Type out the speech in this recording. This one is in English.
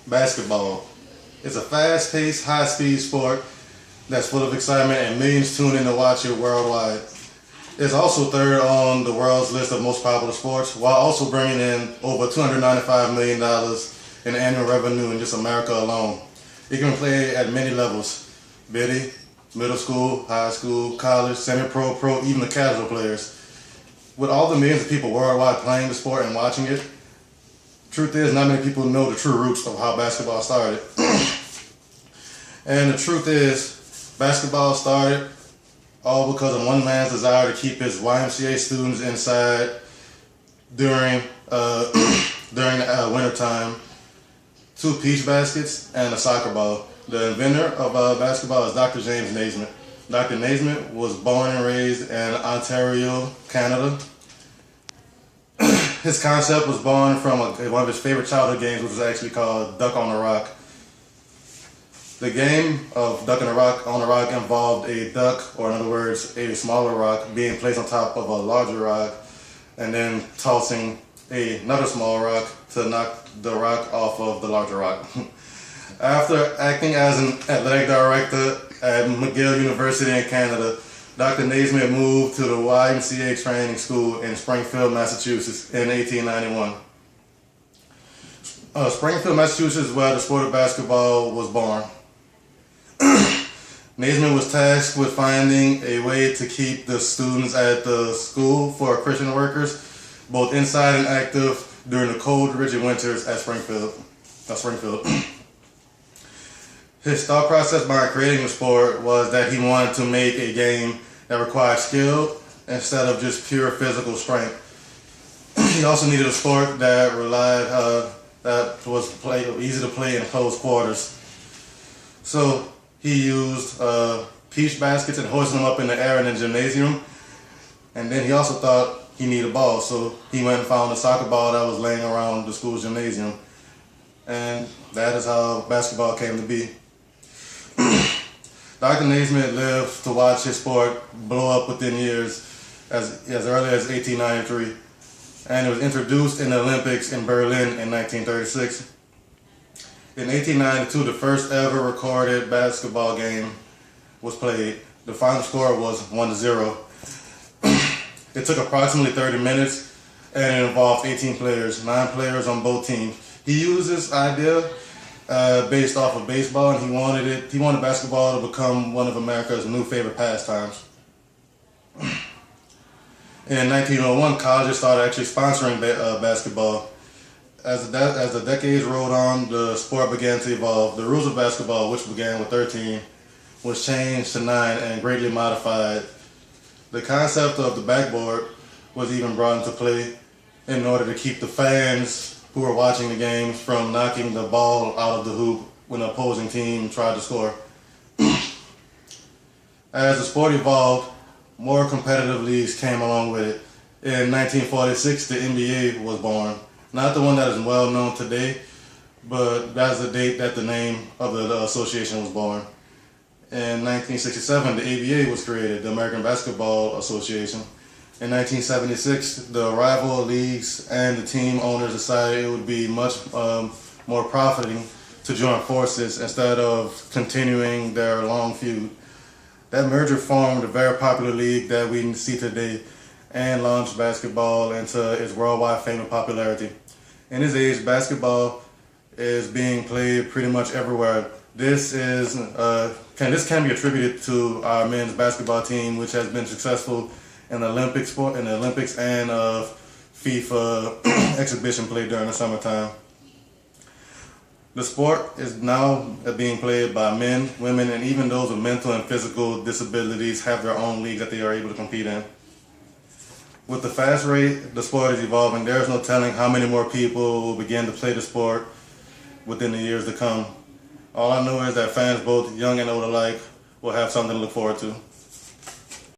Basketball. It's a fast-paced, high-speed sport that's full of excitement and millions tune in to watch it worldwide. It's also third on the world's list of most popular sports, while also bringing in over $295 million in annual revenue in just America alone. It can play at many levels: biddy, middle school, high school, college, semi-pro, pro, even the casual players. With all the millions of people worldwide playing the sport and watching it, truth is not many people know the true roots of how basketball started. And the truth is, basketball started all because of one man's desire to keep his YMCA students inside during the winter time. 2 peach baskets and a soccer ball. The inventor of basketball is Dr. James Naismith. Dr. Naismith was born and raised in Ontario, Canada. His concept was born from one of his favorite childhood games, which was actually called Duck on the Rock. The game of Duck on the Rock involved a duck, or in other words, a smaller rock, being placed on top of a larger rock, and then tossing another small rock to knock the rock off of the larger rock. After acting as an athletic director at McGill University in Canada, Dr. Naismith moved to the YMCA training school in Springfield, Massachusetts in 1891. Springfield, Massachusetts is where the sport of basketball was born. Naismith was tasked with finding a way to keep the students at the school for Christian workers, both inside and active during the cold, rigid winters at Springfield. His thought process behind creating the sport was that he wanted to make a game that required skill instead of just pure physical strength. He also needed a sport that that was easy to play in close quarters. So he used peach baskets and hoisted them up in the air in the gymnasium. And then he also thought he needed a ball, so he went and found a soccer ball that was laying around the school's gymnasium. And that is how basketball came to be. Dr. Naismith lived to watch his sport blow up within years, as early as 1893. And it was introduced in the Olympics in Berlin in 1936. In 1892, the first ever recorded basketball game was played. The final score was 1-0. It took approximately 30 minutes, and it involved 18 players, 9 players on both teams. He used this idea based off of baseball, and he wanted basketball to become one of America's new favorite pastimes. In 1901, colleges started actually sponsoring basketball. As the decades rolled on, the sport began to evolve. The rules of basketball, which began with 13, was changed to 9 and greatly modified. The concept of the backboard was even brought into play in order to keep the fans who were watching the games from knocking the ball out of the hoop when the opposing team tried to score. As the sport evolved, more competitive leagues came along with it. In 1946, the NBA was born. Not the one that is well known today, but that's the date that the name of the association was born. In 1967, the ABA was created, the American Basketball Association. In 1976, the rival leagues and the team owners decided it would be much more profiting to join forces instead of continuing their long feud. That merger formed a very popular league that we see today and launched basketball into its worldwide fame and popularity. In this age, basketball is being played pretty much everywhere. This can be attributed to our men's basketball team, which has been successful in the Olympics and FIFA exhibition play during the summertime. The sport is now being played by men, women, and even those with mental and physical disabilities have their own league that they are able to compete in. With the fast rate the sport is evolving, there is no telling how many more people will begin to play the sport within the years to come. All I know is that fans, both young and old alike, will have something to look forward to.